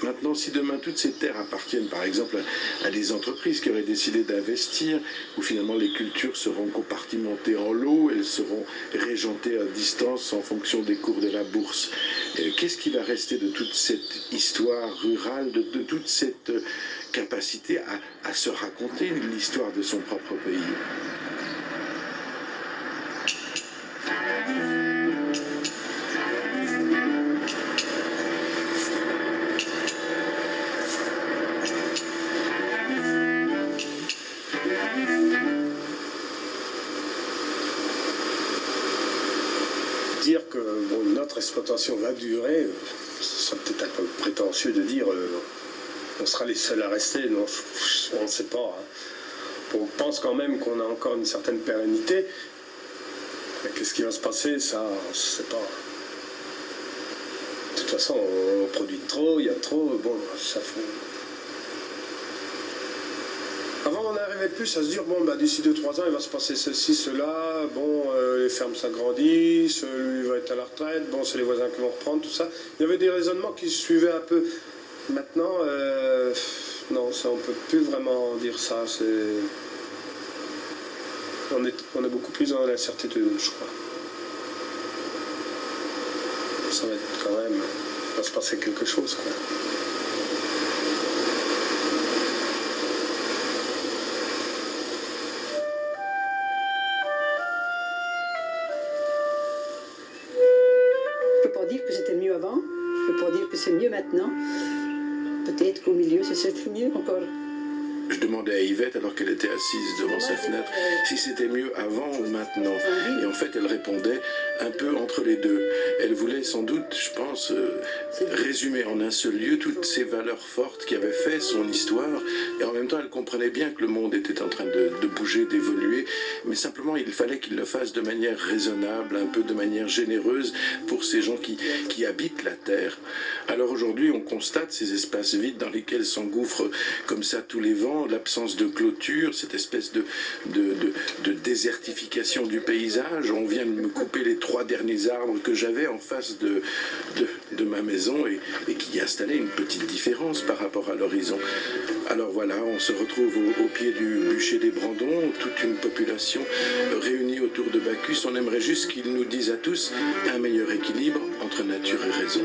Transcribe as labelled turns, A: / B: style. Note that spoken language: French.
A: Maintenant, si demain toutes ces terres appartiennent par exemple à des entreprises qui auraient décidé d'investir, où finalement les cultures seront compartimentées en lots, elles seront régentées à distance en fonction des cours de la bourse, qu'est-ce qui va rester de toute cette histoire rurale, de toute cette capacité à se raconter l'histoire de son propre pays?
B: Dire que bon, notre exploitation va durer, ce serait peut-être un peu prétentieux de dire on sera les seuls à rester. Non, on ne sait pas. Hein. On pense quand même qu'on a encore une certaine pérennité. Mais qu'est-ce qui va se passer, ça, on ne sait pas. De toute façon, on produit trop, il y a trop, bon, ça faut... Avant, on n'arrivait plus à se dire, bon, bah, d'ici 2-3 ans, il va se passer ceci, cela, bon, les fermes s'agrandissent, lui va être à la retraite, bon, c'est les voisins qui vont reprendre, tout ça. Il y avait des raisonnements qui suivaient un peu. Maintenant, non, ça, on ne peut plus vraiment dire ça. On est beaucoup plus dans l'incertitude, je crois. Ça va être quand même... Il va se passer quelque chose, quoi.
C: Je ne peux pas dire que c'était mieux avant, je ne peux pas dire que c'est mieux maintenant. Peut-être qu'au milieu, c'est mieux encore.
A: Je demandais à Yvette, alors qu'elle était assise devant sa fenêtre, si c'était mieux avant ou maintenant. Et en fait, elle répondait un peu entre les deux. Elle voulait sans doute, je pense, résumer en un seul lieu toutes ces valeurs fortes qui avaient fait son histoire. Et en même temps, elle comprenait bien que le monde était en train de bouger, d'évoluer. Mais simplement, il fallait qu'il le fasse de manière raisonnable, un peu de manière généreuse pour ces gens qui habitent la Terre. Alors aujourd'hui, on constate ces espaces vides dans lesquels s'engouffrent comme ça tous les vents, l'absence de clôture, cette espèce de désertification du paysage. On vient de me couper les 3 derniers arbres que j'avais en face de ma maison et qui installaient une petite différence par rapport à l'horizon. Alors voilà, on se retrouve au pied du bûcher des Brandons, toute une population réunie autour de Bacchus. On aimerait juste qu'il nous dise à tous un meilleur équilibre entre nature et raison.